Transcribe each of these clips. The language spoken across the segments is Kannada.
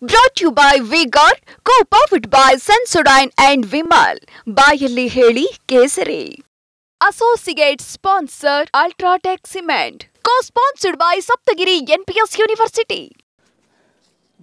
Brought to you by V-Guard, co-powered by Sensodyne and Vimal. ಬಾಯಲ್ಲಿ ಹೇಳಿ ಕೇಸರಿ. Associate sponsor Ultratech Cement. Co-sponsored by Saptagiri NPS University.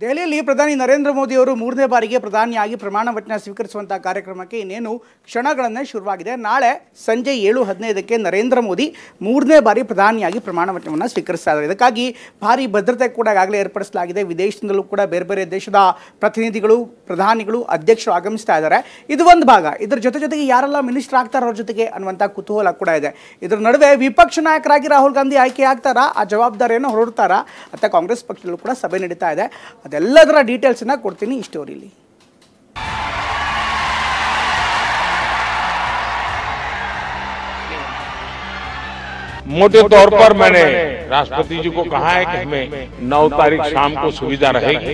ದೆಹಲಿಯಲ್ಲಿ ಪ್ರಧಾನಿ ನರೇಂದ್ರ ಮೋದಿ ಅವರು ಮೂರನೇ ಬಾರಿಗೆ ಪ್ರಧಾನಿಯಾಗಿ ಪ್ರಮಾಣ ವಚನ ಸ್ವೀಕರಿಸುವಂತಹ ಕಾರ್ಯಕ್ರಮಕ್ಕೆ ಇನ್ನೇನು ಕ್ಷಣಗಳನ್ನೇ ಶುರುವಾಗಿದೆ. ನಾಳೆ ಸಂಜೆ 7:15ಕ್ಕೆ ನರೇಂದ್ರ ಮೋದಿ ಮೂರನೇ ಬಾರಿ ಪ್ರಧಾನಿಯಾಗಿ ಪ್ರಮಾಣ ವಚನವನ್ನು ಸ್ವೀಕರಿಸ್ತಾ ಇದ್ದಾರೆ. ಇದಕ್ಕಾಗಿ ಭಾರಿ ಭದ್ರತೆ ಕೂಡ ಈಗಾಗಲೇ ಏರ್ಪಡಿಸಲಾಗಿದೆ. ವಿದೇಶದಿಂದಲೂ ಕೂಡ ಬೇರೆ ಬೇರೆ ದೇಶದ ಪ್ರತಿನಿಧಿಗಳು, ಪ್ರಧಾನಿಗಳು, ಅಧ್ಯಕ್ಷರು ಆಗಮಿಸ್ತಾ ಇದ್ದಾರೆ. ಇದು ಒಂದು ಭಾಗ. ಇದರ ಜೊತೆಗೆ ಯಾರೆಲ್ಲ ಮಿನಿಸ್ಟರ್ ಆಗ್ತಾರ ಅವ್ರ ಜೊತೆಗೆ ಅನ್ನುವಂಥ ಕುತೂಹಲ ಕೂಡ ಇದೆ. ಇದರ ನಡುವೆ ವಿಪಕ್ಷ ನಾಯಕರಾಗಿ ರಾಹುಲ್ ಗಾಂಧಿ ಆಯ್ಕೆ ಆಗ್ತಾರಾ, ಆ ಜವಾಬ್ದಾರಿಯನ್ನು ಹೊರಡ್ತಾರಾ ಅಂತ ಕಾಂಗ್ರೆಸ್ ಪಕ್ಷದಲ್ಲೂ ಕೂಡ ಸಭೆ ನಡೀತಾ ಇದೆ. ಅದೆಲ್ಲದರ ಡೀಟೇಲ್ಸನ್ನ ಕೊಡ್ತೀನಿ ಈ ಸ್ಟೋರಿಲಿ. मोटे तौर पर मैंने राष्ट्रपति जी को कहा है कि हमें 9 तारीख शाम को सुविधा रहेगी.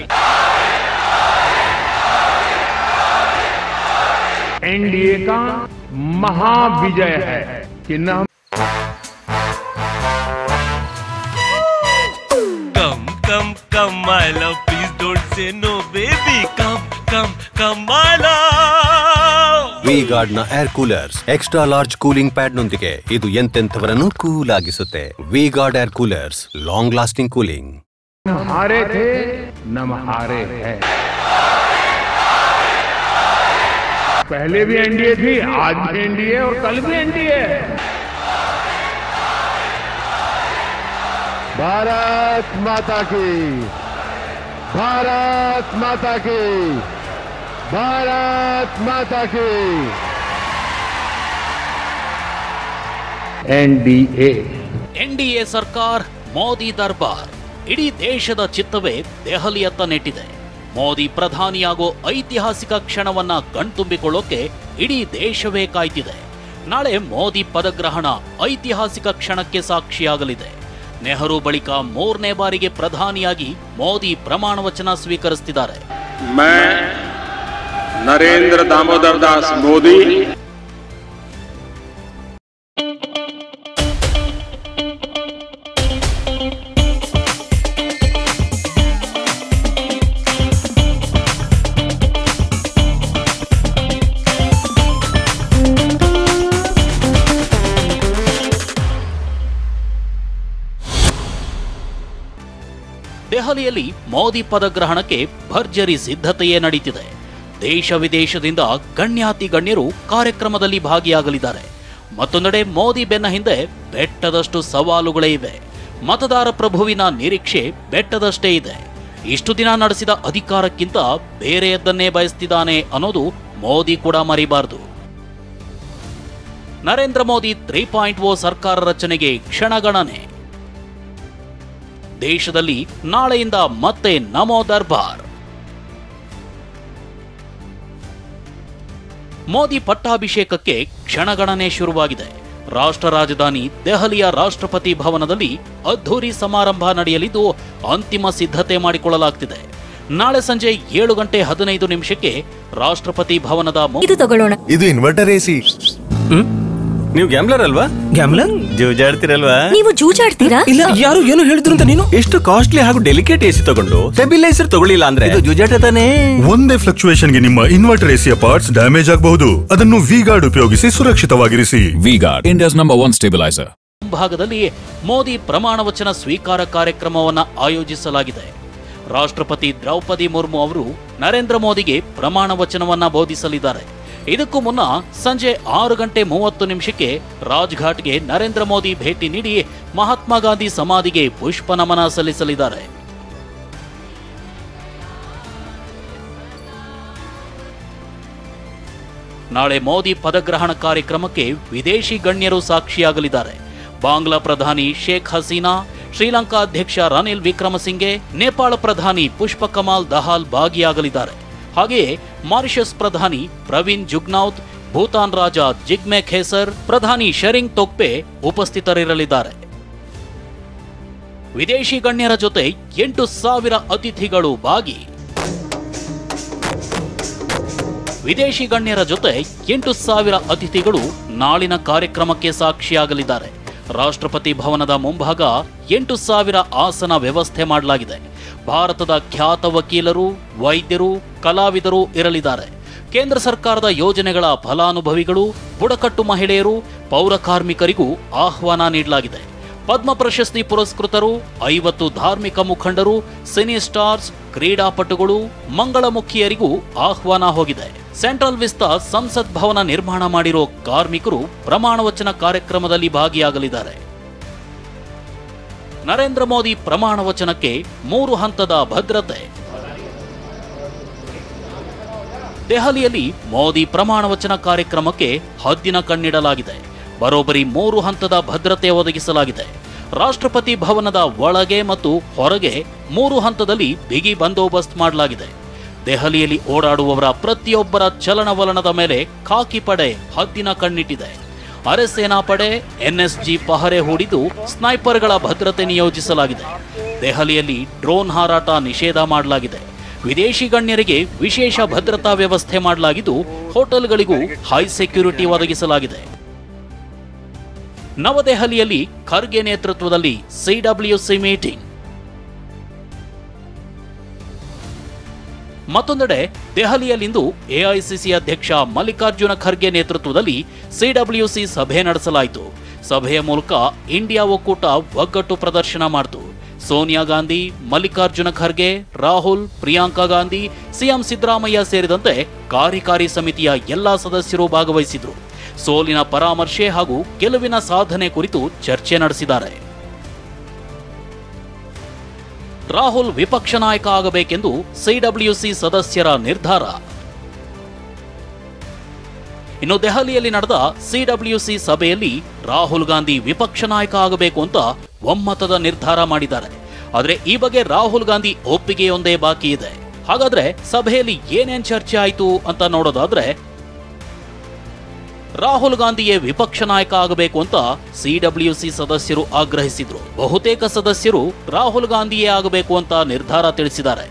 एनडीए का महाविजय है कि न Come my love, please don't say no baby. Come my love. V-Guard ನ air coolers extra large cooling pad ನೊಂದಿಗೆ ಇದು ಎಂತೆಂಥವರನ್ನು ಕೂಲ್ ಆಗಿಸುತ್ತೆ. V-Guard air coolers, long lasting cooling. हारे थे न हारे हैं. पहले भी एनडीए थी, आज भी एनडीए और कल भी एनडीए. भारत माता की, भारत माता की, भारत माता की. ಎನ್ಡಿಎ ಸರ್ಕಾರ, ಮೋದಿ ದರ್ಬಾರ್. ಇಡೀ ದೇಶದ ಚಿತ್ತವೇ ದೆಹಲಿಯತ್ತ ನೆಟ್ಟಿದೆ. ಮೋದಿ ಪ್ರಧಾನಿಯಾಗೋ ಐತಿಹಾಸಿಕ ಕ್ಷಣವನ್ನ ಕಣ್ತುಂಬಿಕೊಳ್ಳೋಕೆ ಇಡೀ ದೇಶವೇ ಕಾಯ್ತಿದೆ. ನಾಳೆ ಮೋದಿ ಪದಗ್ರಹಣ ಐತಿಹಾಸಿಕ ಕ್ಷಣಕ್ಕೆ ಸಾಕ್ಷಿಯಾಗಲಿದೆ. ನೆಹರು ಬಳಿಕ ಮೂರನೇ ಬಾರಿಗೆ ಪ್ರಧಾನಿಯಾಗಿ ಮೋದಿ ಪ್ರಮಾಣ ವಚನ ಸ್ವೀಕರಿಸುತ್ತಿದ್ದಾರೆ. मैं नरेंद्र दामोदर दास मोदी ದೆಹಲಿಯಲ್ಲಿ ಮೋದಿ ಪದಗ್ರಹಣಕ್ಕೆ ಭರ್ಜರಿ ಸಿದ್ಧತೆಯೇ ನಡೀತಿದೆ. ದೇಶ ವಿದೇಶದಿಂದ ಗಣ್ಯಾತಿ ಗಣ್ಯರು ಕಾರ್ಯಕ್ರಮದಲ್ಲಿ ಭಾಗಿಯಾಗಲಿದ್ದಾರೆ. ಮತ್ತೊಂದೆಡೆ ಮೋದಿ ಬೆನ್ನ ಹಿಂದೆ ಬೆಟ್ಟದಷ್ಟು ಸವಾಲುಗಳೇ ಇವೆ. ಮತದಾರ ಪ್ರಭುವಿನ ನಿರೀಕ್ಷೆ ಬೆಟ್ಟದಷ್ಟೇ ಇದೆ. ಇಷ್ಟು ದಿನ ನಡೆಸಿದ ಅಧಿಕಾರಕ್ಕಿಂತ ಬೇರೆಯದ್ದನ್ನೇ ಬಯಸ್ತಿದ್ದಾನೆ ಅನ್ನೋದು ಮೋದಿ ಕೂಡ ಮರಿಬಾರದು. ನರೇಂದ್ರ ಮೋದಿ 3.0 ಸರ್ಕಾರ ರಚನೆಗೆ ಕ್ಷಣಗಣನೆ. ದೇಶದಲ್ಲಿ ನಾಳೆಯಿಂದ ಮತ್ತೆ ನಮೋ ದರ್ಬಾರ್. ಮೋದಿ ಪಟ್ಟಾಭಿಷೇಕಕ್ಕೆ ಕ್ಷಣಗಣನೆ ಶುರುವಾಗಿದೆ. ರಾಷ್ಟ್ರ ರಾಜಧಾನಿ ದೆಹಲಿಯ ರಾಷ್ಟ್ರಪತಿ ಭವನದಲ್ಲಿ ಅದ್ಧೂರಿ ಸಮಾರಂಭ ನಡೆಯಲಿದ್ದು ಅಂತಿಮ ಸಿದ್ಧತೆ ಮಾಡಿಕೊಳ್ಳಲಾಗ್ತಿದೆ. ನಾಳೆ ಸಂಜೆ 7:15 ರಾಷ್ಟ್ರಪತಿ ಭವನದ ಇದು ಇನ್ವರ್ಟರ್ ಎಸಿ. ನೀವು ಗ್ಯಾಮ್ಲರ್ ಅಲ್ವಾ? ಗ್ಯಾಮ್ಲರ್ ಜೂಜಾಡ್ತಿರಲ್ವಾ? ನೀವು ಜೂಜಾಡ್ತೀರಾ? ಇಲ್ಲ, ಯಾರು ಏನು ಹೇಳಿದ್ರು ಅಂತ ನೀನು ಎಷ್ಟು ಕಾಸ್ಟ್ಲಿ ಹಾಗೂ ಡೆಲಿಕೇಟ್ ಎಸಿ ತಗೊಂಡು ಸ್ಟೆಬಿಲೈಸರ್ ತಗೊಳ್ಳಿಲ್ಲ ಅಂದ್ರೆ ಇದು ಜೂಜಾಟ ತಾನೇ. ಒಂದೇ ಫ್ಲಕ್ಚುಯೇಷನ್ ಗೆ ನಿಮ್ಮ ಇನ್ವರ್ಟರ್ ಎಸಿಯ ಪಾರ್ಟ್ಸ್ ಡ್ಯಾಮೇಜ್ ಆಗಬಹುದು. ಅದನ್ನು V-Guard ಉಪಯೋಗಿಸಿ ಸುರಕ್ಷಿತವಾಗಿರಿಸಿ. V-Guard, India's #1 stabilizer. ಭಾಗದಲ್ಲಿ ಮೋದಿ ಪ್ರಮಾಣ ವಚನ ಸ್ವೀಕಾರ ಕಾರ್ಯಕ್ರಮವನ್ನು ಆಯೋಜಿಸಲಾಗಿದೆ. ರಾಷ್ಟ್ರಪತಿ ದ್ರೌಪದಿ ಮುರ್ಮು ಅವರು ನರೇಂದ್ರ ಮೋದಿಗೆ ಪ್ರಮಾಣ ವಚನವನ್ನ ಬೋಧಿಸಲಿದ್ದಾರೆ. ಇದಕ್ಕೂ ಮುನ್ನ ಸಂಜೆ 6:30 ರಾಜ್ಘಾಟ್ಗೆ ನರೇಂದ್ರ ಮೋದಿ ಭೇಟಿ ನೀಡಿ ಮಹಾತ್ಮ ಗಾಂಧಿ ಸಮಾಧಿಗೆ ಪುಷ್ಪ ನಮನ ಸಲ್ಲಿಸಲಿದ್ದಾರೆ. ನಾಳೆ ಮೋದಿ ಪದಗ್ರಹಣ ಕಾರ್ಯಕ್ರಮಕ್ಕೆ ವಿದೇಶಿ ಗಣ್ಯರು ಸಾಕ್ಷಿಯಾಗಲಿದ್ದಾರೆ. ಬಾಂಗ್ಲಾ ಪ್ರಧಾನಿ ಶೇಖ್ ಹಸೀನಾ, ಶ್ರೀಲಂಕಾ ಅಧ್ಯಕ್ಷ ರನಿಲ್ ವಿಕ್ರಮಸಿಂಘೆ, ನೇಪಾಳ ಪ್ರಧಾನಿ ಪುಷ್ಪ ಕಮಾಲ್ ದಹಾಲ್ ಭಾಗಿಯಾಗಲಿದ್ದಾರೆ. ಹಾಗೆಯೇ ಮಾರಿಷಸ್ ಪ್ರಧಾನಿ ಪ್ರವೀಣ್ ಜುಗ್ನೌತ್, ಭೂತಾನ್ ರಾಜ ಜಿಗ್ಮೆ ಖೇಸರ್, ಪ್ರಧಾನಿ ಶೆರಿಂಗ್ ತೊಗ್ಪೆ ಉಪಸ್ಥಿತರಿರಲಿದ್ದಾರೆ. ವಿದೇಶಿ ಗಣ್ಯರ ಜೊತೆ 8,000 ಅತಿಥಿಗಳು ಭಾಗಿ. ವಿದೇಶಿ ಗಣ್ಯರ ಜೊತೆ 8,000 ಅತಿಥಿಗಳು ನಾಳಿನ ಕಾರ್ಯಕ್ರಮಕ್ಕೆ ಸಾಕ್ಷಿಯಾಗಲಿದ್ದಾರೆ. ರಾಷ್ಟ್ರಪತಿ ಭವನದ ಮುಂಭಾಗ 8,000 ಆಸನ ವ್ಯವಸ್ಥೆ ಮಾಡಲಾಗಿದೆ. ಭಾರತದ ಖ್ಯಾತ ವಕೀಲರು, ವೈದ್ಯರು, ಕಲಾವಿದರು ಇರಲಿದ್ದಾರೆ. ಕೇಂದ್ರ ಸರ್ಕಾರದ ಯೋಜನೆಗಳ ಫಲಾನುಭವಿಗಳು, ಬುಡಕಟ್ಟು ಮಹಿಳೆಯರು, ಪೌರ ಕಾರ್ಮಿಕರಿಗೂ ಆಹ್ವಾನ ನೀಡಲಾಗಿದೆ. ಪದ್ಮ ಪ್ರಶಸ್ತಿ ಪುರಸ್ಕೃತರು, 50 ಧಾರ್ಮಿಕ ಮುಖಂಡರು, ಸಿನಿ ಸ್ಟಾರ್ಸ್, ಕ್ರೀಡಾಪಟುಗಳು, ಮಂಗಳಮುಖಿಯರಿಗೂ ಆಹ್ವಾನ ಹೋಗಿದೆ. ಸೆಂಟ್ರಲ್ ವಿಸ್ತಾ ಸಂಸತ್ ಭವನ ನಿರ್ಮಾಣ ಮಾಡಿರೋ ಕಾರ್ಮಿಕರು ಪ್ರಮಾಣ ವಚನ ಕಾರ್ಯಕ್ರಮದಲ್ಲಿ ಭಾಗಿಯಾಗಲಿದ್ದಾರೆ. ನರೇಂದ್ರ ಮೋದಿ ಪ್ರಮಾಣ ವಚನಕ್ಕೆ 3 ಹಂತದ ಭದ್ರತೆ. ದೆಹಲಿಯಲ್ಲಿ ಮೋದಿ ಪ್ರಮಾಣ ವಚನ ಕಾರ್ಯಕ್ರಮಕ್ಕೆ ಹದ್ದಿನ ಕಣ್ಣಿಡಲಾಗಿದೆ. ಬರೋಬ್ಬರಿ 3 ಹಂತದ ಭದ್ರತೆ ಒದಗಿಸಲಾಗಿದೆ. ರಾಷ್ಟ್ರಪತಿ ಭವನದ ಒಳಗೆ ಮತ್ತು ಹೊರಗೆ 3 ಹಂತದಲ್ಲಿ ಬಿಗಿ ಬಂದೋಬಸ್ತ್ ಮಾಡಲಾಗಿದೆ. ದೆಹಲಿಯಲ್ಲಿ ಓಡಾಡುವವರ ಪ್ರತಿಯೊಬ್ಬರ ಚಲನವಲನದ ಮೇಲೆ ಖಾಕಿ ಪಡೆ ಹದ್ದಿನ ಕಣ್ಣಿಟ್ಟಿದೆ. ಅರೆ ಸೇನಾ ಪಡೆ, ಎನ್ಎಸ್ಜಿ ಪಹರೆ ಹೂಡಿದ್ದು ಸ್ನೈಪರ್ಗಳ ಭದ್ರತೆ ನಿಯೋಜಿಸಲಾಗಿದೆ. ದೆಹಲಿಯಲ್ಲಿ ಡ್ರೋನ್ ಹಾರಾಟ ನಿಷೇಧ ಮಾಡಲಾಗಿದೆ. ವಿದೇಶಿ ಗಣ್ಯರಿಗೆ ವಿಶೇಷ ಭದ್ರತಾ ವ್ಯವಸ್ಥೆ ಮಾಡಲಾಗಿದ್ದು ಹೋಟೆಲ್ಗಳಿಗೂ ಹೈ ಸೆಕ್ಯೂರಿಟಿ ಒದಗಿಸಲಾಗಿದೆ. ನವದೆಹಲಿಯಲ್ಲಿ ಖರ್ಗೆ ನೇತೃತ್ವದಲ್ಲಿ ಸಿಡಬ್ಲ್ಯೂಸಿ ಮೀಟಿಂಗ್. ಮತ್ತೊಂದೆಡೆ ದೆಹಲಿಯಲ್ಲಿಂದು ಎಐಸಿಸಿ ಅಧ್ಯಕ್ಷ ಮಲ್ಲಿಕಾರ್ಜುನ ಖರ್ಗೆ ನೇತೃತ್ವದಲ್ಲಿ ಸಿಡಬ್ಲ್ಯೂಸಿ ಸಭೆ ನಡೆಸಲಾಯಿತು. ಸಭೆಯ ಮೂಲಕ ಇಂಡಿಯಾ ಒಕ್ಕೂಟ ಒಗ್ಗಟ್ಟು ಪ್ರದರ್ಶನ ಮಾಡಿತು. ಸೋನಿಯಾ ಗಾಂಧಿ, ಮಲ್ಲಿಕಾರ್ಜುನ ಖರ್ಗೆ, ರಾಹುಲ್, ಪ್ರಿಯಾಂಕಾ ಗಾಂಧಿ, ಸಿಎಂ ಸಿದ್ದರಾಮಯ್ಯ ಸೇರಿದಂತೆ ಕಾರ್ಯಕಾರಿ ಸಮಿತಿಯ ಎಲ್ಲಾ ಸದಸ್ಯರು ಭಾಗವಹಿಸಿದ್ರು. ಸೋಲಿನ ಪರಾಮರ್ಶೆ ಹಾಗೂ ಗೆಲುವಿನ ಸಾಧನೆ ಕುರಿತು ಚರ್ಚೆ ನಡೆಸಿದ್ದಾರೆ. ರಾಹುಲ್ ವಿಪಕ್ಷ ನಾಯಕ ಆಗಬೇಕೆಂದು ಸಿಡಬ್ಲ್ಯೂಸಿ ಸದಸ್ಯರ ನಿರ್ಧಾರ. ಇನ್ನು ದೆಹಲಿಯಲ್ಲಿ ನಡೆದ ಸಿಡಬ್ಲ್ಯೂಸಿ ಸಭೆಯಲ್ಲಿ ರಾಹುಲ್ ಗಾಂಧಿ ವಿಪಕ್ಷ ನಾಯಕ ಆಗಬೇಕು ಅಂತ ಒಮ್ಮತದ ನಿರ್ಧಾರ ಮಾಡಿದ್ದಾರೆ. ಆದರೆ ಈ ಬಗ್ಗೆ ರಾಹುಲ್ ಗಾಂಧಿ ಒಪ್ಪಿಗೆಯೊಂದೇ ಬಾಕಿ ಇದೆ. ಹಾಗಾದ್ರೆ ಸಭೆಯಲ್ಲಿ ಏನೇನ್ ಚರ್ಚೆ ಆಯಿತು ಅಂತ ನೋಡೋದಾದ್ರೆ, ರಾಹುಲ್ ಗಾಂಧಿಯೇ ವಿಪಕ್ಷ ನಾಯಕ ಆಗಬೇಕು ಅಂತ ಸಿಡಬ್ಲ್ಯೂಸಿ ಸದಸ್ಯರು ಆಗ್ರಹಿಸಿದ್ರು. ಬಹುತೇಕ ಸದಸ್ಯರು ರಾಹುಲ್ ಗಾಂಧಿಯೇ ಆಗಬೇಕು ಅಂತ ನಿರ್ಧಾರ ತಿಳಿಸಿದ್ದಾರೆ.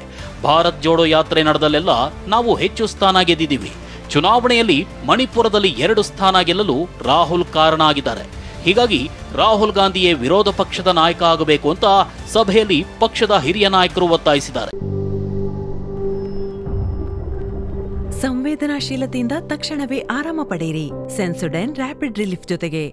ಭಾರತ್ ಜೋಡೋ ಯಾತ್ರೆ ನಡೆದಲ್ಲೆಲ್ಲ ನಾವು ಹೆಚ್ಚು ಸ್ಥಾನ ಗೆದ್ದಿದ್ದೀವಿ. ಚುನಾವಣೆಯಲ್ಲಿ ಮಣಿಪುರದಲ್ಲಿ 2 ಸ್ಥಾನ ಗೆಲ್ಲಲು ರಾಹುಲ್ ಕಾರಣ ಆಗಿದ್ದಾರೆ. ಹೀಗಾಗಿ ರಾಹುಲ್ ಗಾಂಧಿಯೇ ವಿರೋಧ ಪಕ್ಷದ ನಾಯಕ ಆಗಬೇಕು ಅಂತ ಸಭೆಯಲ್ಲಿ ಪಕ್ಷದ ಹಿರಿಯ ನಾಯಕರು ಒತ್ತಾಯಿಸಿದ್ದಾರೆ. ಸಂವೇದನಾಶೀಲತೆಯಿಂದ ತಕ್ಷಣವೇ ಆರಾಮ ಪಡೆಯಿರಿ. ಸೆನ್ಸೊಡೈನ್ ರ್ಯಾಪಿಡ್ ರಿಲೀಫ್ ಜೊತೆಗೆ.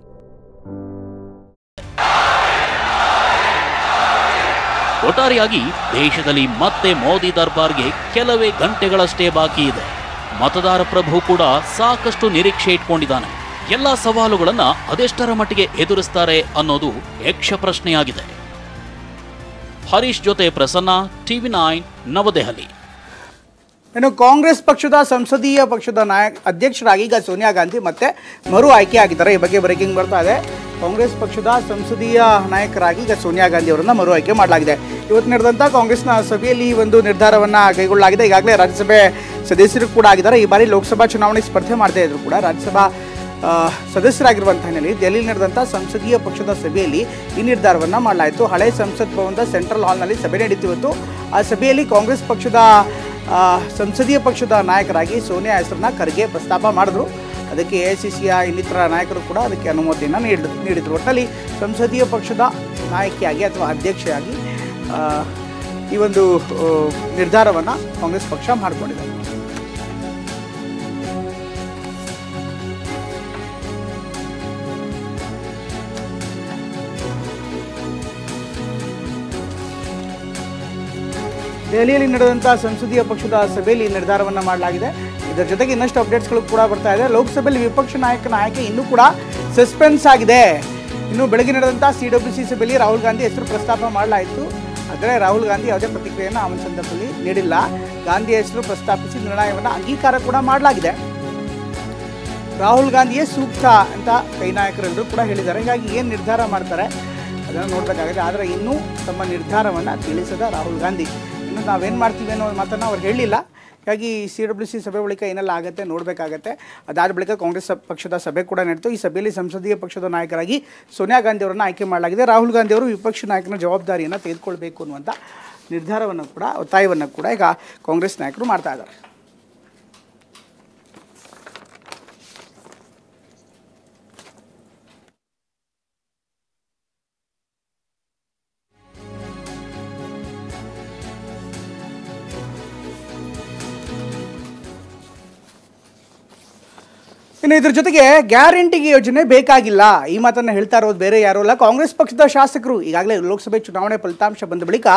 ಒಟ್ಟಾರೆಯಾಗಿ ದೇಶದಲ್ಲಿ ಮತ್ತೆ ಮೋದಿ ದರ್ಬಾರ್ಗೆ ಕೆಲವೇ ಗಂಟೆಗಳಷ್ಟೇ ಬಾಕಿ ಇದೆ. ಮತದಾರ ಪ್ರಭು ಕೂಡ ಸಾಕಷ್ಟು ನಿರೀಕ್ಷೆ ಇಟ್ಕೊಂಡಿದ್ದಾನೆ. ಎಲ್ಲ ಸವಾಲುಗಳನ್ನ ಅದೆಷ್ಟರ ಮಟ್ಟಿಗೆ ಎದುರಿಸ್ತಾರೆ ಅನ್ನೋದು ಯಕ್ಷ ಪ್ರಶ್ನೆಯಾಗಿದೆ. ಹರೀಶ್ ಜೊತೆ ಪ್ರಸನ್ನ, ಟಿವಿ9 ನವದೆಹಲಿ. ಇನ್ನು ಕಾಂಗ್ರೆಸ್ ಪಕ್ಷದ ಸಂಸದೀಯ ಪಕ್ಷದ ಅಧ್ಯಕ್ಷರಾಗಿ ಈಗ ಸೋನಿಯಾ ಗಾಂಧಿ ಮತ್ತೆ ಮರು ಆಯ್ಕೆ ಆಗಿದ್ದಾರೆ. ಈ ಬಗ್ಗೆ ಬ್ರೇಕಿಂಗ್ ಬರ್ತಾ ಇದೆ. ಕಾಂಗ್ರೆಸ್ ಪಕ್ಷದ ಸಂಸದೀಯ ನಾಯಕರಾಗಿ ಈಗ ಸೋನಿಯಾ ಗಾಂಧಿ ಅವರನ್ನ ಮರು ಆಯ್ಕೆ ಮಾಡಲಾಗಿದೆ. ಇವತ್ತು ನಡೆದಂಥ ಕಾಂಗ್ರೆಸ್ನ ಸಭೆಯಲ್ಲಿ ಈ ಒಂದು ನಿರ್ಧಾರವನ್ನು ಕೈಗೊಳ್ಳಲಾಗಿದೆ. ಈಗಾಗಲೇ ರಾಜ್ಯಸಭೆ ಸದಸ್ಯರು ಕೂಡ ಆಗಿದ್ದಾರೆ. ಈ ಬಾರಿ ಲೋಕಸಭಾ ಚುನಾವಣೆ ಸ್ಪರ್ಧೆ ಮಾಡದೇ ಇದ್ರು ಕೂಡ ರಾಜ್ಯಸಭಾ ಸದಸ್ಯರಾಗಿರುವಂಥ ಹಿನ್ನೆಲೆಯಲ್ಲಿ ದೆಹಲಿಯಲ್ಲಿ ನಡೆದಂಥ ಸಂಸದೀಯ ಪಕ್ಷದ ಸಭೆಯಲ್ಲಿ ಈ ನಿರ್ಧಾರವನ್ನು ಮಾಡಲಾಯಿತು. ಹಳೆ ಸಂಸತ್ ಭವನದ ಸೆಂಟ್ರಲ್ ಹಾಲ್ನಲ್ಲಿ ಸಭೆ ನಡೀತಿತ್ತು. ಆ ಸಭೆಯಲ್ಲಿ ಕಾಂಗ್ರೆಸ್ ಪಕ್ಷದ ಸಂಸದೀಯ ಪಕ್ಷದ ನಾಯಕರಾಗಿ ಸೋನಿಯಾ ಹೆಸರನ್ನ ಖರ್ಗೆ ಪ್ರಸ್ತಾಪ ಮಾಡಿದ್ರು. ಅದಕ್ಕೆ ಎಐಸಿಸಿಯ ಇನ್ನಿತರ ನಾಯಕರು ಕೂಡ ಅದಕ್ಕೆ ಅನುಮತಿಯನ್ನು ನೀಡಿದರು. ಒಟ್ಟಿನಲ್ಲಿ ಸಂಸದೀಯ ಪಕ್ಷದ ನಾಯಕಿಯಾಗಿ ಅಥವಾ ಅಧ್ಯಕ್ಷೆಯಾಗಿ ಈ ಒಂದು ನಿರ್ಧಾರವನ್ನು ಕಾಂಗ್ರೆಸ್ ಪಕ್ಷ ಮಾಡಿಕೊಂಡಿದೆ. ದೆಹಲಿಯಲ್ಲಿ ನಡೆದಂಥ ಸಂಸದೀಯ ಪಕ್ಷದ ಸಭೆಯಲ್ಲಿ ನಿರ್ಧಾರವನ್ನು ಮಾಡಲಾಗಿದೆ. ಇದರ ಜೊತೆಗೆ ಇನ್ನಷ್ಟು ಅಪ್ಡೇಟ್ಸ್ಗಳು ಕೂಡ ಬರ್ತಾ ಇದೆ. ಲೋಕಸಭೆಯಲ್ಲಿ ವಿಪಕ್ಷ ನಾಯಕನ ಆಯ್ಕೆ ಇನ್ನೂ ಕೂಡ ಸಸ್ಪೆನ್ಸ್ ಆಗಿದೆ. ಇನ್ನು ಬೆಳಗ್ಗೆ ನಡೆದಂಥ ಸಿಡಬ್ಲ್ಯೂಸಿ ಸಭೆಯಲ್ಲಿ ರಾಹುಲ್ ಗಾಂಧಿ ಹೆಸರು ಪ್ರಸ್ತಾಪ ಮಾಡಲಾಯಿತು. ಆದರೆ ರಾಹುಲ್ ಗಾಂಧಿ ಯಾವುದೇ ಪ್ರತಿಕ್ರಿಯೆಯನ್ನು ಆ ಒಂದು ಸಂದರ್ಭದಲ್ಲಿ ನೀಡಿಲ್ಲ. ಗಾಂಧಿ ಹೆಸರು ಪ್ರಸ್ತಾಪಿಸಿ ನಿರ್ಣಯವನ್ನು ಅಂಗೀಕಾರ ಕೂಡ ಮಾಡಲಾಗಿದೆ. ರಾಹುಲ್ ಗಾಂಧಿಯೇ ಸೂಕ್ತ ಅಂತ ಕೈ ನಾಯಕರೆಲ್ಲರೂ ಕೂಡ ಹೇಳಿದ್ದಾರೆ. ಹೀಗಾಗಿ ಏನು ನಿರ್ಧಾರ ಮಾಡ್ತಾರೆ ಅದನ್ನು ನೋಡಬೇಕಾಗಿದೆ. ಆದರೆ ಇನ್ನೂ ತಮ್ಮ ನಿರ್ಧಾರವನ್ನು ತಿಳಿಸದ ರಾಹುಲ್ ಗಾಂಧಿ ಇನ್ನು ನಾವೇನು ಮಾಡ್ತೀವಿ ಅನ್ನೋ ಮಾತನ್ನು ಅವ್ರು ಹೇಳಿಲ್ಲ. ಹೀಗಾಗಿ ಸಿಡಬ್ಲ್ಯೂಸಿ ಸಭೆ ಬಳಿಕ ಏನೆಲ್ಲ ಆಗುತ್ತೆ ನೋಡಬೇಕಾಗತ್ತೆ. ಅದಾದ ಬಳಿಕ ಕಾಂಗ್ರೆಸ್ ಪಕ್ಷದ ಸಭೆ ಕೂಡ ನಡೆಯಿತು. ಈ ಸಭೆಯಲ್ಲಿ ಸಂಸದೀಯ ಪಕ್ಷದ ನಾಯಕರಾಗಿ ಸೋನಿಯಾ ಗಾಂಧಿ ಅವರನ್ನು ಆಯ್ಕೆ ಮಾಡಲಾಗಿದೆ. ರಾಹುಲ್ ಗಾಂಧಿ ಅವರು ವಿಪಕ್ಷ ನಾಯಕನ ಜವಾಬ್ದಾರಿಯನ್ನು ತೆಗೆದುಕೊಳ್ಬೇಕು ಅನ್ನುವಂಥ ನಿರ್ಧಾರವನ್ನು ಕೂಡ ಒತ್ತಾಯವನ್ನು ಕೂಡ ಈಗ ಕಾಂಗ್ರೆಸ್ ನಾಯಕರು ಮಾಡ್ತಾ ಇದ್ದಾರೆ. ಇನ್ನು ಇದ್ರ ಜೊತೆಗೆ ಗ್ಯಾರಂಟಿಗೆ ಯೋಜನೆ ಬೇಕಾಗಿಲ್ಲ, ಈ ಮಾತನ್ನು ಹೇಳ್ತಾ ಇರೋದು ಬೇರೆ ಯಾರೂ ಅಲ್ಲ, ಕಾಂಗ್ರೆಸ್ ಪಕ್ಷದ ಶಾಸಕರು. ಈಗಾಗಲೇ ಲೋಕಸಭೆ ಚುನಾವಣೆ ಫಲಿತಾಂಶ ಬಂದ ಬಳಿಕ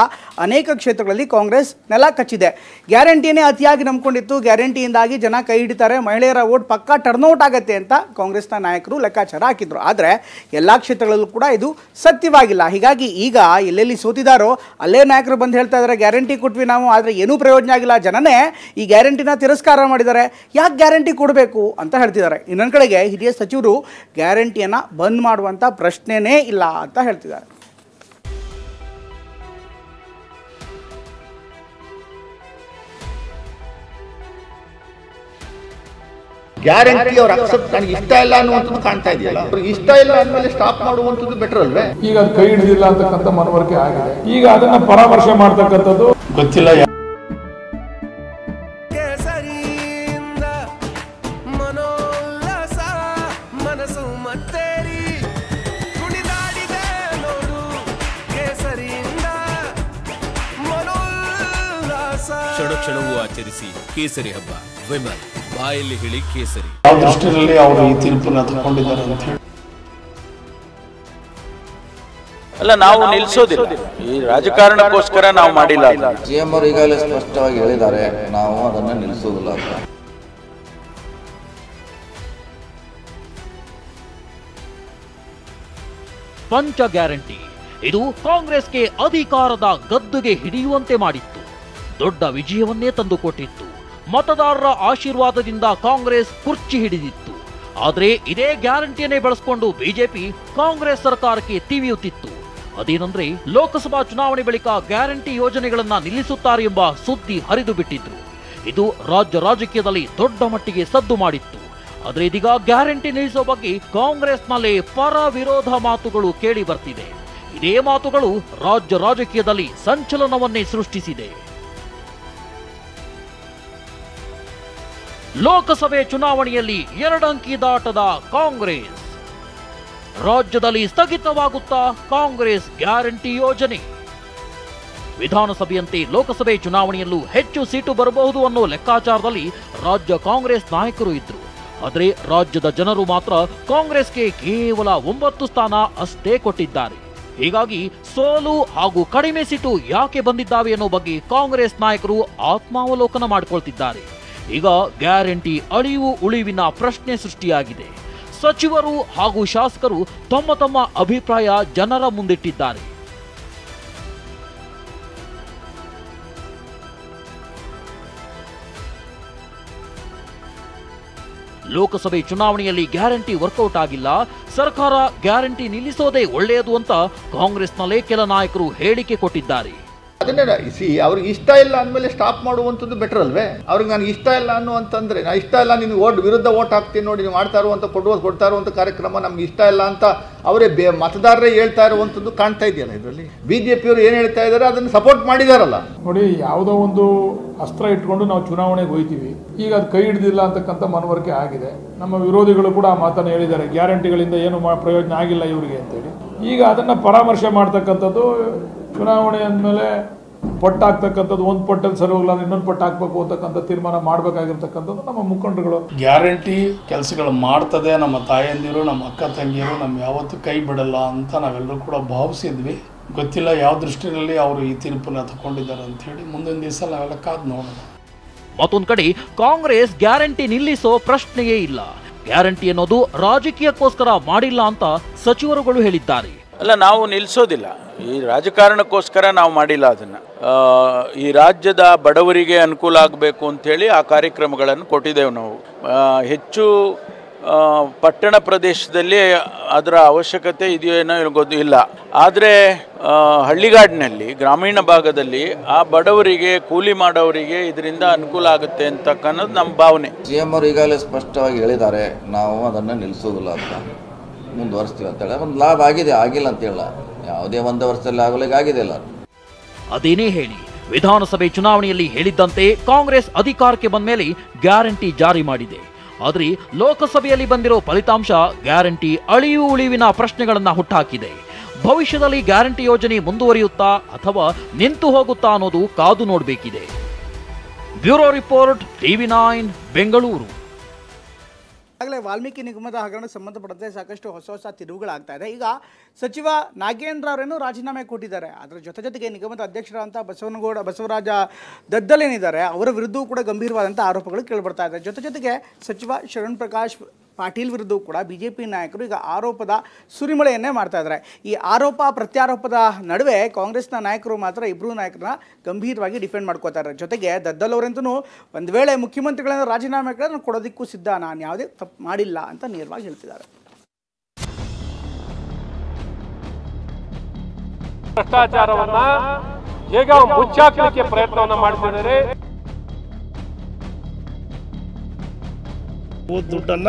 ಅನೇಕ ಕ್ಷೇತ್ರಗಳಲ್ಲಿ ಕಾಂಗ್ರೆಸ್ ನೆಲ ಕಚ್ಚಿದೆ. ಗ್ಯಾರಂಟಿಯನ್ನೇ ಅತಿಯಾಗಿ ನಂಬಿಕೊಂಡಿತ್ತು, ಗ್ಯಾರಂಟಿಯಿಂದಾಗಿ ಜನ ಕೈ ಹಿಡಿತಾರೆ, ಮಹಿಳೆಯರ ವೋಟ್ ಪಕ್ಕಾ ಟರ್ನ್ಔಟ್ ಆಗುತ್ತೆ ಅಂತ ಕಾಂಗ್ರೆಸ್ನ ನಾಯಕರು ಲೆಕ್ಕಾಚಾರ ಹಾಕಿದ್ರು. ಆದರೆ ಎಲ್ಲ ಕ್ಷೇತ್ರಗಳಲ್ಲೂ ಕೂಡ ಇದು ಸತ್ಯವಾಗಿಲ್ಲ. ಹೀಗಾಗಿ ಈಗ ಎಲ್ಲೆಲ್ಲಿ ಸೋತಿದಾರೋ ಅಲ್ಲೇ ನಾಯಕರು ಬಂದು ಹೇಳ್ತಾ ಇದ್ದಾರೆ, ಗ್ಯಾರಂಟಿ ಕೊಟ್ವಿ ನಾವು, ಆದರೆ ಏನೂ ಪ್ರಯೋಜನ ಆಗಿಲ್ಲ, ಜನನೇ ಈ ಗ್ಯಾರಂಟಿನ ತಿರಸ್ಕಾರ ಮಾಡಿದ್ದಾರೆ, ಯಾಕೆ ಗ್ಯಾರಂಟಿ ಕೊಡಬೇಕು ಅಂತ ಹೇಳ್ತಿದ್ದಾರೆ. ಇನ್ನೊಂದು ಕಡೆಗೆ ಹಿರಿಯ ಸಚಿವರು ಗ್ಯಾರಂಟಿಯನ್ನು ಬಂದ್ ಮಾಡುವಂಥ ಪ್ರಶ್ನೆನೇ ಇಲ್ಲ ಅಂತ ಹೇಳ್ತಿದ್ದಾರೆ. ಗ್ಯಾರಂಟಿ ಅವ್ರ ಅಕ್ಸೆಪ್ಟ್ ನನಗೆ ಇಷ್ಟ ಇಲ್ಲ ಅನ್ನುವಂಥದ್ದು ಕಾಣ್ತಾ ಇದೆಯಲ್ಲ, ಅವ್ರಿಗೆ ಇಷ್ಟ ಇಲ್ಲ ಅಂದಮೇಲೆ ಸ್ಟಾಪ್ ಮಾಡುವಂಥದ್ದು ಬೆಟರ್ ಅಲ್ವೇ? ಈಗ ಅದು ಕೈ ಹಿಡಿದಿಲ್ಲ ಅಂತಕ್ಕಂಥ ಮನವರಿಕೆ ಆಗಿದೆ. ಈಗ ಅದನ್ನ ಪರಾಮರ್ಶೆ ಮಾಡ್ತಕ್ಕಂಥದ್ದು ಗೊತ್ತಿಲ್ಲ. ಕ್ಷಣ ಕ್ಷಣವೂ ಆಚರಿಸಿ ಕೇಸರಿ ಹಬ್ಬ. ವಿಮಲ್ ಬಾಯಲ್ಲಿ ಹೇಳಿ ಕೇಸರಿ. ಯಾವ ದೃಷ್ಟಿಯಲ್ಲಿ ಅವರು ಈ ತೀರ್ಪನ್ನು ತಗೊಂಡಿದ್ದಾರೆ ಅಂತ ಹೇಳಿ ಅಲ್ಲ, ನಾವು ನಿಲ್ಲಿಸೋದಿಲ್ಲ, ಈ ರಾಜಕಾರಣಕ್ಕೋಸ್ಕರ ನಾವು ಮಾಡಿಲ್ಲ. ಸಿಎಂ ಅವರು ಈಗಾಗಲೇ ಸ್ಪಷ್ಟವಾಗಿ ಹೇಳಿದ್ದಾರೆ, ನಾವು ಅದನ್ನ ನಿಲ್ಲಿಸೋದಿಲ್ಲ ಅಂತ. ಪಂಚ ಗ್ಯಾರಂಟಿ ಇದು ಕಾಂಗ್ರೆಸ್ಗೆ ಅಧಿಕಾರದ ಗದ್ದುಗೆ ಹಿಡಿಯುವಂತೆ ಮಾಡಿತ್ತು, ದೊಡ್ಡ ವಿಜಯವನ್ನೇ ತಂದುಕೊಟ್ಟಿತ್ತು. ಮತದಾರರ ಆಶೀರ್ವಾದದಿಂದ ಕಾಂಗ್ರೆಸ್ ಕುರ್ಚಿ ಹಿಡಿದಿತ್ತು. ಆದರೆ ಇದೇ ಗ್ಯಾರಂಟಿಯನ್ನೇ ಬಳಸಿಕೊಂಡು ಬಿಜೆಪಿ ಕಾಂಗ್ರೆಸ್ ಸರ್ಕಾರಕ್ಕೆ ತಿವಿಯುತ್ತಿತ್ತು. ಅದೇನೆಂದ್ರೆ ಲೋಕಸಭಾ ಚುನಾವಣೆ ಬಳಿಕ ಗ್ಯಾರಂಟಿ ಯೋಜನೆಗಳನ್ನ ನಿಲ್ಲಿಸುತ್ತಾರೆ ಎಂಬ ಸುದ್ದಿ ಹರಿದು ಬಿಟ್ಟಿದ್ರು. ಇದು ರಾಜ್ಯ ರಾಜಕೀಯದಲ್ಲಿ ದೊಡ್ಡ ಮಟ್ಟಿಗೆ ಸದ್ದು ಮಾಡಿತ್ತು. ಆದರೆ ಇದೀಗ ಗ್ಯಾರಂಟಿ ನಿಲ್ಲಿಸೋ ಬಗ್ಗೆ ಕಾಂಗ್ರೆಸ್ನಲ್ಲೇ ಪರ ವಿರೋಧ ಮಾತುಗಳು ಕೇಳಿ ಬರ್ತಿದೆ. ಇದೇ ಮಾತುಗಳು ರಾಜ್ಯ ರಾಜಕೀಯದಲ್ಲಿ ಸಂಚಲನವನ್ನೇ ಸೃಷ್ಟಿಸಿದೆ. ಲೋಕಸಭೆ ಚುನಾವಣೆಯಲ್ಲಿ 2 ಅಂಕಿ ದಾಟದ ಕಾಂಗ್ರೆಸ್, ರಾಜ್ಯದಲ್ಲಿ ಸ್ಥಗಿತವಾಗುತ್ತಾ ಕಾಂಗ್ರೆಸ್ ಗ್ಯಾರಂಟಿ ಯೋಜನೆ. ವಿಧಾನಸಭೆಯಂತೆ ಲೋಕಸಭೆ ಚುನಾವಣೆಯಲ್ಲೂ ಹೆಚ್ಚು ಸೀಟು ಬರಬಹುದು ಅನ್ನೋ ಲೆಕ್ಕಾಚಾರದಲ್ಲಿ ರಾಜ್ಯ ಕಾಂಗ್ರೆಸ್ ನಾಯಕರು ಇದ್ರು. ಆದರೆ ರಾಜ್ಯದ ಜನರು ಮಾತ್ರ ಕಾಂಗ್ರೆಸ್ಗೆ ಕೇವಲ 9 ಸ್ಥಾನ ಅಷ್ಟೇ ಕೊಟ್ಟಿದ್ದಾರೆ. ಹೀಗಾಗಿ ಸೋಲು ಹಾಗೂ ಕಡಿಮೆ ಸೀಟು ಯಾಕೆ ಬಂದಿದ್ದಾವೆ ಅನ್ನೋ ಬಗ್ಗೆ ಕಾಂಗ್ರೆಸ್ ನಾಯಕರು ಆತ್ಮಾವಲೋಕನ ಮಾಡಿಕೊಳ್ತಿದ್ದಾರೆ. ಈಗ ಗ್ಯಾರಂಟಿ ಅಳಿವು ಉಳಿವಿನ ಪ್ರಶ್ನೆ ಸೃಷ್ಟಿಯಾಗಿದೆ. ಸಚಿವರು ಹಾಗೂ ಶಾಸಕರು ತಮ್ಮ ತಮ್ಮ ಅಭಿಪ್ರಾಯ ಜನರ ಮುಂದಿಟ್ಟಿದ್ದಾರೆ. ಲೋಕಸಭೆ ಚುನಾವಣೆಯಲ್ಲಿ ಗ್ಯಾರಂಟಿ ವರ್ಕೌಟ್ ಆಗಿಲ್ಲ, ಸರ್ಕಾರ ಗ್ಯಾರಂಟಿ ನಿಲ್ಲಿಸೋದೇ ಒಳ್ಳೆಯದು ಅಂತ ಕಾಂಗ್ರೆಸ್ನಲ್ಲೇ ಕೆಲ ನಾಯಕರು ಹೇಳಿಕೆ ಕೊಟ್ಟಿದ್ದಾರೆ. ಅದನ್ನೇ ಅವ್ರಿಗೆ ಇಷ್ಟ ಇಲ್ಲ ಅಂದಮೇಲೆ ಸ್ಟಾಪ್ ಮಾಡುವಂಥದ್ದು ಬೆಟರ್ ಅಲ್ವೇ? ಅವ್ರಿಗೆ ನನಗೆ ಇಷ್ಟ ಇಲ್ಲ ಅಂತಂದ್ರೆ, ನಾನು ಇಷ್ಟ ಇಲ್ಲ, ನಿನ್ನ ವಿರುದ್ಧ ಓಟ್ ಹಾಕ್ತೀನಿ ನೋಡಿ, ನೀವು ಮಾಡ್ತಾ ಇರುವಂಥ ಕೊಡ್ತಾ ಇರುವಂಥ ಕಾರ್ಯಕ್ರಮ ನಮ್ಗೆ ಇಷ್ಟ ಇಲ್ಲ ಅಂತ ಅವರೇ ಮತದಾರರೇ ಹೇಳ್ತಾ ಇರುವಂಥದ್ದು ಕಾಣ್ತಾ ಇದೆಯಲ್ಲ. ಇದರಲ್ಲಿ ಬಿಜೆಪಿಯವರು ಏನು ಹೇಳ್ತಾ ಇದ್ದಾರೆ ಅದನ್ನು ಸಪೋರ್ಟ್ ಮಾಡಿದಾರಲ್ಲ. ನೋಡಿ, ಯಾವುದೋ ಒಂದು ಅಸ್ತ್ರ ಇಟ್ಕೊಂಡು ನಾವು ಚುನಾವಣೆಗೆ ಹೋಗ್ತೀವಿ, ಈಗ ಅದು ಕೈ ಹಿಡಿದಿಲ್ಲ ಅಂತಕ್ಕಂಥ ಮನವರಿಕೆ ಆಗಿದೆ. ನಮ್ಮ ವಿರೋಧಿಗಳು ಕೂಡ ಆ ಮಾತನ್ನು ಹೇಳಿದ್ದಾರೆ, ಗ್ಯಾರಂಟಿಗಳಿಂದ ಏನು ಪ್ರಯೋಜನ ಆಗಿಲ್ಲ ಇವರಿಗೆ ಅಂತೇಳಿ. ಈಗ ಅದನ್ನ ಪರಾಮರ್ಶೆ ಮಾಡ್ತಕ್ಕಂಥದ್ದು, ಚುನಾವಣೆ ಅಂದಮೇಲೆ ಪಟ್ಟು ಹಾಕ್ತಕ್ಕಂಥದ್ದು, ಒಂದು ಪಟ್ಟಲ್ಲಿ ಸರಿ ಹೋಗಲ್ಲ ಇನ್ನೊಂದು ಪಟ್ಟು ಹಾಕ್ಬೇಕು ಅಂತಕ್ಕಂಥ ತೀರ್ಮಾನ ಮಾಡಬೇಕಾಗಿರ್ತಕ್ಕಂಥದ್ದು ನಮ್ಮ ಮುಖಂಡರುಗಳು. ಗ್ಯಾರಂಟಿ ಕೆಲಸಗಳು ಮಾಡ್ತದೆ, ನಮ್ಮ ತಾಯಂದಿರು, ನಮ್ಮ ಅಕ್ಕ ತಂಗಿಯರು ನಮ್ಮ ಯಾವತ್ತೂ ಕೈ ಬಿಡಲ್ಲ ಅಂತ ನಾವೆಲ್ಲರೂ ಕೂಡ ಭಾವಿಸಿದ್ವಿ. ಗೊತ್ತಿಲ್ಲ ಯಾವ ದೃಷ್ಟಿಯಲ್ಲಿ ಅವರು ಈ ತೀರ್ಪನ್ನು ತಗೊಂಡಿದ್ದಾರೆ ಅಂತ ಹೇಳಿ. ಮುಂದಿನ ದಿವಸ ನಾವೆಲ್ಲ ಕಾದು ನೋಡೋಣ. ಮತ್ತೊಂದು ಕಡೆ ಕಾಂಗ್ರೆಸ್ ಗ್ಯಾರಂಟಿ ನಿಲ್ಲಿಸೋ ಪ್ರಶ್ನೆಯೇ ಇಲ್ಲ. ಗ್ಯಾರಂಟಿ ಅನ್ನೋದು ರಾಜಕೀಯಕ್ಕೋಸ್ಕರ ಮಾಡಿಲ್ಲ ಅಂತ ಸಚಿವರುಗಳು ಹೇಳಿದ್ದಾರೆ. ಅಲ್ಲ, ನಾವು ನಿಲ್ಲಿಸೋದಿಲ್ಲ, ಈ ರಾಜಕಾರಣಕ್ಕೋಸ್ಕರ ನಾವು ಮಾಡಿಲ್ಲ. ಅದನ್ನು ಈ ರಾಜ್ಯದ ಬಡವರಿಗೆ ಅನುಕೂಲ ಆಗಬೇಕು ಅಂಥೇಳಿ ಆ ಕಾರ್ಯಕ್ರಮಗಳನ್ನು ಕೊಟ್ಟಿದ್ದೇವೆ ನಾವು. ಹೆಚ್ಚು ಪಟ್ಟಣ ಪ್ರದೇಶದಲ್ಲಿ ಅದರ ಅವಶ್ಯಕತೆ ಇದೆಯೇನೋ ಗೊತ್ತಿಲ್ಲ. ಆದರೆ ಹಳ್ಳಿಗಾಡಿನಲ್ಲಿ, ಗ್ರಾಮೀಣ ಭಾಗದಲ್ಲಿ ಆ ಬಡವರಿಗೆ, ಕೂಲಿ ಮಾಡೋರಿಗೆ ಇದರಿಂದ ಅನುಕೂಲ ಆಗುತ್ತೆ ಅಂತಕ್ಕನ್ನೋದು ನಮ್ಮ ಭಾವನೆ. ಸಿಎಂ ಅವರು ಈಗಾಗಲೇ ಸ್ಪಷ್ಟವಾಗಿ ಹೇಳಿದ್ದಾರೆ, ನಾವು ಅದನ್ನು ನಿಲ್ಲಿಸೋದಿಲ್ಲ ಅಂತ, ಮುಂದುವರಿಸ್ತೀವಿ ಅಂತ ಹೇಳಿ. ಒಂದು ಲಾಭ ಆಗಿದೆ, ಆಗಿಲ್ಲ ಅಂತ ಹೇಳ, ಯಾವುದೇ ಒಂದು ವರ್ಷದಲ್ಲಿ ಆಗಲಿಕ್ಕೆ ಆಗಿದೆ ಇಲ್ಲ. ಅದೇನೇ ಹೇಳಿ, ವಿಧಾನಸಭೆ ಚುನಾವಣೆಯಲ್ಲಿ ಹೇಳಿದ್ದಂತೆ ಕಾಂಗ್ರೆಸ್ ಅಧಿಕಾರಕ್ಕೆ ಬಂದ ಮೇಲೆ ಗ್ಯಾರಂಟಿ ಜಾರಿ ಮಾಡಿದೆ. ಆದರೆ ಲೋಕಸಭೆಯಲ್ಲಿ ಬಂದಿರೋ ಫಲಿತಾಂಶ ಗ್ಯಾರಂಟಿ ಅಳಿವು ಉಳಿವಿನ ಪ್ರಶ್ನೆಗಳನ್ನ ಹುಟ್ಟಾಕಿದೆ. ಭವಿಷ್ಯದಲ್ಲಿ ಗ್ಯಾರಂಟಿ ಯೋಜನೆ ಮುಂದುವರಿಯುತ್ತಾ ಅಥವಾ ನಿಂತು ಹೋಗುತ್ತಾ ಅನ್ನೋದು ಕಾದು ನೋಡಬೇಕಿದೆ. Bureau report, TV9 Bengaluru. ಆಗಲೇ ವಾಲ್ಮೀಕಿ ನಿಗಮದ ಹಗರಣ ಸಂಬಂಧಪಟ್ಟಂತೆ ಸಾಕಷ್ಟು ಹೊಸ ತಿರುವುಗಳಾಗ್ತಾ ಇದೆ. ಈಗ ಸಚಿವ ನಾಗೇಂದ್ರ ಅವರೇನು ರಾಜೀನಾಮೆ ಕೊಟ್ಟಿದ್ದಾರೆ. ಅದರ ಜೊತೆಗೆ ನಿಗಮದ ಅಧ್ಯಕ್ಷರಾದಂಥ ಬಸವರಾಜ ದದ್ದಲ್ ಏನಿದ್ದಾರೆ ಅವರ ವಿರುದ್ಧವೂ ಕೂಡ ಗಂಭೀರವಾದಂಥ ಆರೋಪಗಳು ಕೇಳಿಬರ್ತಾ ಇದೆ. ಜೊತೆಗೆ ಸಚಿವ ಶರಣ್ ಪ್ರಕಾಶ್ ಪಾಟೀಲ್ ವಿರುದ್ಧವೂ ಕೂಡ ಬಿಜೆಪಿ ನಾಯಕರು ಈಗ ಆರೋಪದ ಸುರಿಮಳೆಯನ್ನೇ ಮಾಡ್ತಾ ಇದ್ದಾರೆ. ಈ ಆರೋಪ ಪ್ರತ್ಯಾರೋಪದ ನಡುವೆ ಕಾಂಗ್ರೆಸ್ನ ನಾಯಕರು ಮಾತ್ರ ಇಬ್ಬರು ನಾಯಕರನ್ನ ಗಂಭೀರವಾಗಿ ಡಿಫೆಂಡ್ ಮಾಡ್ಕೋತಾರೆ. ಜೊತೆಗೆ ದದ್ದಲ್ ಅವರಂತೂ ಒಂದು ವೇಳೆ ಮುಖ್ಯಮಂತ್ರಿಗಳನ್ನ ರಾಜೀನಾಮೆ ನಾನು ಕೊಡೋದಕ್ಕೂ ಸಿದ್ಧ, ನಾನು ಯಾವುದೇ ತಪ್ಪು ಮಾಡಿಲ್ಲ ಅಂತ ನೇರವಾಗಿ ಹೇಳ್ತಿದ್ದಾರೆ. ಭ್ರಷ್ಟಾಚಾರವನ್ನ ಹೇಗ ಮುಚ್ಚಾಕಲಿಕ್ಕೆ ಪ್ರಯತ್ನವನ್ನ ಮಾಡ್ತಿದ್ದಾರೆ. ದುಡ್ಡನ್ನ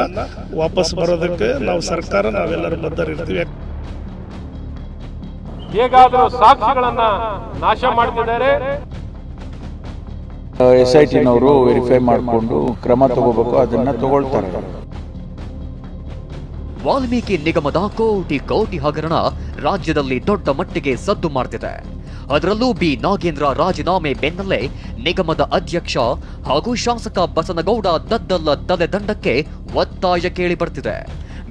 ವಾಪಸ್ ಬರೋದಕ್ಕೆ ನಾವು ಸರ್ಕಾರ ನಾವೆಲ್ಲರೂ ಬದ್ಧರಿರ್ತೀವಿ. ಹೇಗಾದರೂ ಸಾಕ್ಷಿಗಳನ್ನ ನಾಶ ಮಾಡ್ತಿದ್ದಾರೆ. SITನವರು ವೆರಿಫೈ ಮಾಡಿಕೊಂಡು ಕ್ರಮ ತಗೋಬೇಕು, ಅದನ್ನ ತಗೊಳ್ತಾರೆ. ವಾಲ್ಮೀಕಿ ನಿಗಮದ ಕೋಟಿ ಹಗರಣ ರಾಜ್ಯದಲ್ಲಿ ದೊಡ್ಡ ಮಟ್ಟಿಗೆ ಸದ್ದು ಮಾಡ್ತಿದೆ. ಅದರಲ್ಲೂ ಬಿ ನಾಗೇಂದ್ರ ರಾಜೀನಾಮೆ ಬೆನ್ನಲ್ಲೇ ನಿಗಮದ ಅಧ್ಯಕ್ಷ ಹಾಗೂ ಶಾಸಕ ಬಸನಗೌಡ ದದ್ದಲ್ ತಲೆದಂಡಕ್ಕೆ ಒತ್ತಾಯ ಕೇಳಿ ಬರ್ತಿದೆ.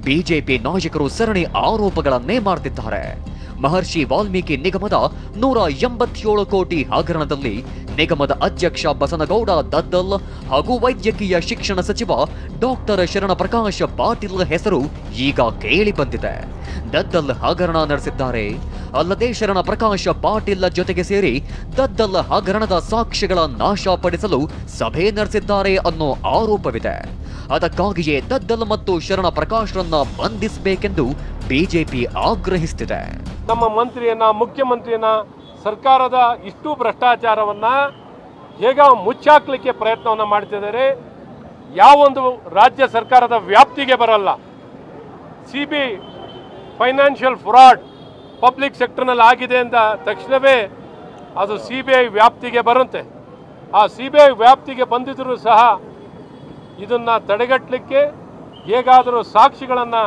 ಬಿಜೆಪಿ ನಾಯಕರು ಸರಣಿ ಆರೋಪಗಳನ್ನೇ ಮಾಡ್ತಿದ್ದಾರೆ. ಮಹರ್ಷಿ ವಾಲ್ಮೀಕಿ ನಿಗಮದ 187 ಕೋಟಿ ಹಗರಣದಲ್ಲಿ ನಿಗಮದ ಅಧ್ಯಕ್ಷ ಬಸನಗೌಡ ದದ್ದಲ್ ಹಾಗೂ ವೈದ್ಯಕೀಯ ಶಿಕ್ಷಣ ಸಚಿವ ಡಾಕ್ಟರ್ ಶರಣ ಪ್ರಕಾಶ್ ಪಾಟೀಲ್ ಹೆಸರು ಈಗ ಕೇಳಿ ಬಂದಿದೆ. ದದ್ದಲ್ ಹಗರಣ ನಡೆಸಿದ್ದಾರೆ. ಅಲ್ಲದೆ ಶರಣ ಪ್ರಕಾಶ್ ಪಾಟೀಲ್ ಜೊತೆಗೆ ಸೇರಿ ದದ್ದಲ್ ಹಗರಣದ ಸಾಕ್ಷ್ಯಗಳ ನಾಶಪಡಿಸಲು ಸಭೆ ನಡೆಸಿದ್ದಾರೆ ಅನ್ನೋ ಆರೋಪವಿದೆ. ಅದಕ್ಕಾಗಿಯೇ ದದ್ದಲ್ ಮತ್ತು ಶರಣ ಪ್ರಕಾಶ್ರನ್ನ ಬಂಧಿಸಬೇಕೆಂದು ಬಿಜೆಪಿ ಆಗ್ರಹಿಸುತ್ತಿದೆ. ನಮ್ಮ ಮಂತ್ರಿಯನ್ನ, ಮುಖ್ಯಮಂತ್ರಿಯನ್ನ, ಸರ್ಕಾರದ ಇಷ್ಟು ಭ್ರಷ್ಟಾಚಾರವನ್ನ ಹೇಗ ಮುಚ್ಚಾಕ್ಲಿಕ್ಕೆ ಪ್ರಯತ್ನವನ್ನ ಮಾಡ್ತಿದ್ದಾರೆ. ಯಾವೊಂದು ರಾಜ್ಯ ಸರ್ಕಾರದ ವ್ಯಾಪ್ತಿಗೆ ಬರಲ್ಲ. CBI ಫೈನಾನ್ಷಿಯಲ್ ಫ್ರಾಡ್ ಪಬ್ಲಿಕ್ ಸೆಕ್ಟರ್ನಲ್ಲಿ ಆಗಿದೆ ಅಂತ ತಕ್ಷಣವೇ ಅದು CBI ವ್ಯಾಪ್ತಿಗೆ ಬರುತ್ತೆ. ಆ CBI ವ್ಯಾಪ್ತಿಗೆ ಬಂದಿದ್ರೂ ಸಹ ಇದನ್ನ ತಡೆಗಟ್ಟಲಿಕ್ಕೆ ಹೇಗಾದರೂ ಸಾಕ್ಷಿಗಳನ್ನು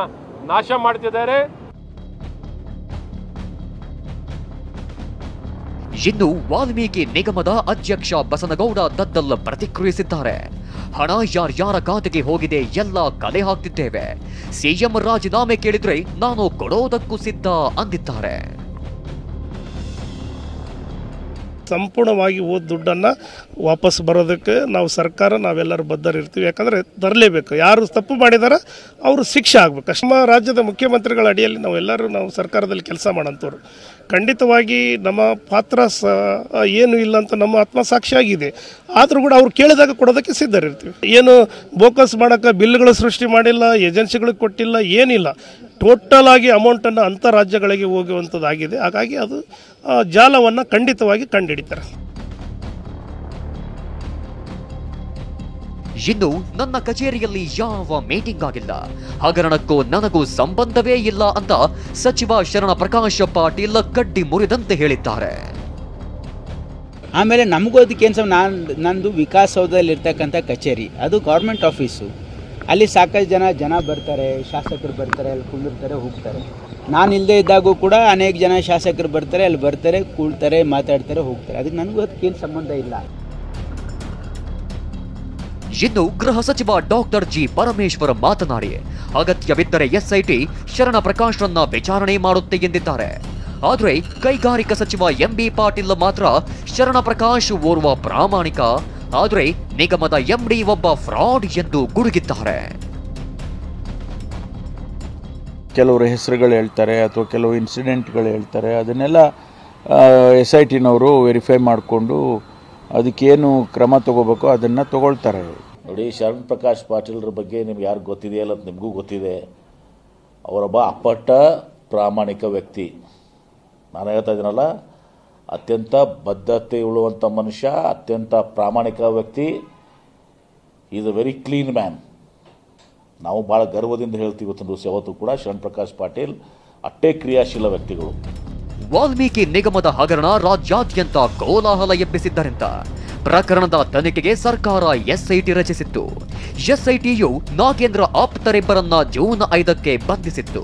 ನಾಶ ಮಾಡ್ತಿದ್ದಾರೆ. ಇನ್ನು ವಾಲ್ಮೀಕಿ ನಿಗಮದ ಅಧ್ಯಕ್ಷ ಬಸನಗೌಡ ದದ್ದಲ್ ಪ್ರತಿಕ್ರಿಯಿಸಿದ್ದಾರೆ. ಹಣ ಯಾರ್ಯಾರ ಖಾತೆಗೆ ಹೋಗಿದೆ ಎಲ್ಲ ಕಲೆ ಹಾಕ್ತಿದ್ದೇವೆ. ಸಿಎಂ ರಾಜೀನಾಮೆ ಕೇಳಿದ್ರೆ ನಾನು ಕೊಡೋದಕ್ಕೂ ಸಿದ್ಧ ಅಂದಿದ್ದಾರೆ. ಸಂಪೂರ್ಣವಾಗಿ ದುಡ್ಡನ್ನು ವಾಪಸ್ ಬರೋದಕ್ಕೆ ನಾವು ಸರ್ಕಾರ ನಾವೆಲ್ಲರೂ ಬದ್ಧರಿರ್ತೀವಿ. ಯಾಕಂದರೆ ತರಲೇಬೇಕು. ಯಾರು ತಪ್ಪು ಮಾಡಿದಾರ ಅವರು ಶಿಕ್ಷೆ ಆಗಬೇಕು. ನಮ್ಮ ರಾಜ್ಯದ ಮುಖ್ಯಮಂತ್ರಿಗಳ ಅಡಿಯಲ್ಲಿ ನಾವು ಸರ್ಕಾರದಲ್ಲಿ ಕೆಲಸ ಮಾಡೋಂಥವ್ರು. ಖಂಡಿತವಾಗಿ ನಮ್ಮ ಪಾತ್ರ ಏನು ಇಲ್ಲ ಅಂತ ನಮ್ಮ ಆತ್ಮಸಾಕ್ಷಿ ಆಗಿದೆ. ಆದರೂ ಕೂಡ ಅವ್ರು ಕೇಳಿದಾಗ ಕೊಡೋದಕ್ಕೆ ಸಿದ್ಧರಿರ್ತೀವಿ. ಏನು ಬೋಕಸ್ ಮಾಡೋಕ್ಕೆ ಬಿಲ್ಗಳು ಸೃಷ್ಟಿ ಮಾಡಿಲ್ಲ, ಏಜೆನ್ಸಿಗಳಿಗೆ ಕೊಟ್ಟಿಲ್ಲ, ಏನಿಲ್ಲ. ಟೋಟಲ್ ಆಗಿ ಅಮೌಂಟನ್ನು ಅಂಥ ರಾಜ್ಯಗಳಿಗೆ ಹೋಗುವಂಥದ್ದಾಗಿದೆ. ಹಾಗಾಗಿ ಅದು ಜಾಲವನ್ನು ಖಂಡಿತವಾಗಿ ಕಂಡುಹಿಡಿತಾರೆ. ಇನ್ನು ನನ್ನ ಕಚೇರಿಯಲ್ಲಿ ಯಾವ ಮೀಟಿಂಗ್ ಆಗಿಲ್ಲ, ಹಗರಣಕ್ಕೂ ನನಗೂ ಸಂಬಂಧವೇ ಇಲ್ಲ ಅಂತ ಸಚಿವ ಶರಣ ಪ್ರಕಾಶ್ ಪಾಟೀಲ್ ಕಡ್ಡಿ ಮುರಿದಂತೆ ಹೇಳಿದ್ದಾರೆ. ಆಮೇಲೆ ನಮಗೂ ಅದಕ್ಕೇನು ನಂದು ವಿಕಾಸಸೌಧದಲ್ಲಿ ಇರ್ತಕ್ಕಂಥ ಕಚೇರಿ, ಅದು ಗೌರ್ಮೆಂಟ್ ಆಫೀಸು. ಅಲ್ಲಿ ಸಾಕಷ್ಟು ಜನ ಬರ್ತಾರೆ, ಶಾಸಕರು ಬರ್ತಾರೆ, ಅಲ್ಲಿ ಕುಂದಿರ್ತಾರೆ, ಹೋಗ್ತಾರೆ. ನಾನು ಇಲ್ಲದೆ ಇದ್ದಾಗೂ ಕೂಡ ಅನೇಕ ಜನ ಶಾಸಕರು ಬರ್ತಾರೆ, ಅಲ್ಲಿ ಬರ್ತಾರೆ, ಕೂಳ್ತಾರೆ, ಮಾತಾಡ್ತಾರೆ, ಹೋಗ್ತಾರೆ. ಅದಕ್ಕೆ ನನಗೂ ಅದಕ್ಕೇನು ಸಂಬಂಧ ಇಲ್ಲ. ಇನ್ನು ಗೃಹ ಸಚಿವ ಡಾಕ್ಟರ್ ಜಿ ಪರಮೇಶ್ವರ್ ಮಾತನಾಡಿ ಅಗತ್ಯವಿದ್ದರೆ SIT ಶರಣ ಪ್ರಕಾಶ್ರನ್ನ ವಿಚಾರಣೆ ಮಾಡುತ್ತೆ ಎಂದಿದ್ದಾರೆ. ಆದರೆ ಕೈಗಾರಿಕಾ ಸಚಿವ MB ಪಾಟೀಲ್ ಮಾತ್ರ ಶರಣ ಪ್ರಕಾಶ್ ಓರ್ವ ಪ್ರಾಮಾಣಿಕ, ಆದರೆ ನಿಗಮದ MD ಒಬ್ಬ ಫ್ರಾಡ್ ಎಂದು ಗುಡುಗಿದ್ದಾರೆ. ಕೆಲವರು ಹೆಸರುಗಳು ಹೇಳ್ತಾರೆ ಅಥವಾ ಕೆಲವು ಇನ್ಸಿಡೆಂಟ್ಗಳು ಹೇಳ್ತಾರೆ. ಅದನ್ನೆಲ್ಲ SITನವರು ವೆರಿಫೈ ಮಾಡಿಕೊಂಡು ಅದಕ್ಕೇನು ಕ್ರಮ ತಗೋಬೇಕು ಅದನ್ನು ತಗೊಳ್ತಾರೆ. ನೋಡಿ, ಶರಣ್ ಪ್ರಕಾಶ್ ಪಾಟೀಲ್ರ ಬಗ್ಗೆ ನಿಮ್ಗೆ ಯಾರು ಗೊತ್ತಿದೆಯಲ್ಲ ಅಂತ ನಿಮಗೂ ಗೊತ್ತಿದೆ. ಅವರೊಬ್ಬ ಅಪ್ಪಟ್ಟ ಪ್ರಾಮಾಣಿಕ ವ್ಯಕ್ತಿ. ನಾನು ಹೇಳ್ತಾ ಇದ್ದೀನಲ್ಲ, ಅತ್ಯಂತ ಬದ್ಧತೆ ಉಳ್ಳುವಂಥ ಮನುಷ್ಯ, ಅತ್ಯಂತ ಪ್ರಾಮಾಣಿಕ ವ್ಯಕ್ತಿ. Is a very clean man. ನಾವು ಭಾಳ ಗರ್ವದಿಂದ ಹೇಳ್ತೀವಿ ಇವತ್ತು ಯಾವತ್ತೂ ಕೂಡ ಶರಣ್ ಪ್ರಕಾಶ್ ಪಾಟೀಲ್ ಅಷ್ಟೇ ಕ್ರಿಯಾಶೀಲ ವ್ಯಕ್ತಿಗಳು. ವಾಲ್ಮೀಕಿ ನಿಗಮದ ಹಗರಣ ರಾಜ್ಯಾದ್ಯಂತ ಕೋಲಾಹಲ ಎಬ್ಬಿಸಿದ್ದರಿಂದ ಪ್ರಕರಣದ ತನಿಖೆಗೆ ಸರ್ಕಾರ SIT ರಚಿಸಿತ್ತು. SITಯು ನಾಗೇಂದ್ರ ಆಪ್ತರಿಬ್ಬರನ್ನ ಜೂನ್ 5ಕ್ಕೆ ಬಂಧಿಸಿತ್ತು.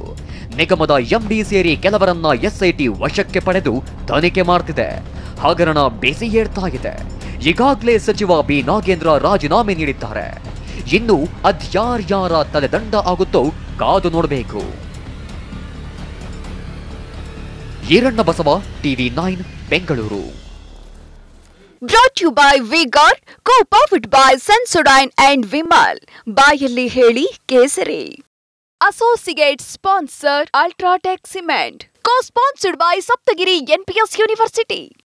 ನಿಗಮದ MD ಸೇರಿ ಕೆಲವರನ್ನ SIT ವಶಕ್ಕೆ ಪಡೆದು ತನಿಖೆ ಮಾಡ್ತಿದೆ. ಹಗರಣ ಬಿಸಿ ಏಳ್ತಾ ಇದೆ. ಈಗಾಗಲೇ ಸಚಿವ ಬಿ ನಾಗೇಂದ್ರ ರಾಜೀನಾಮೆ ನೀಡಿದ್ದಾರೆ. ಇನ್ನು ಅದ್ಯಾರ್ಯಾರ ತಲೆದಂಡ ಆಗುತ್ತೋ ಕಾದು ನೋಡಬೇಕು. Iranna Basava, TV9 Bengaluru. Brought you by V-Guard, co-powered by Sensodyne and Vimal. ಬಾಯಲ್ಲಿ ಹೇಳಿ ಕೇಸರಿ. Associate sponsor Ultratech Cement. Co-sponsored by Saptagiri NPS University.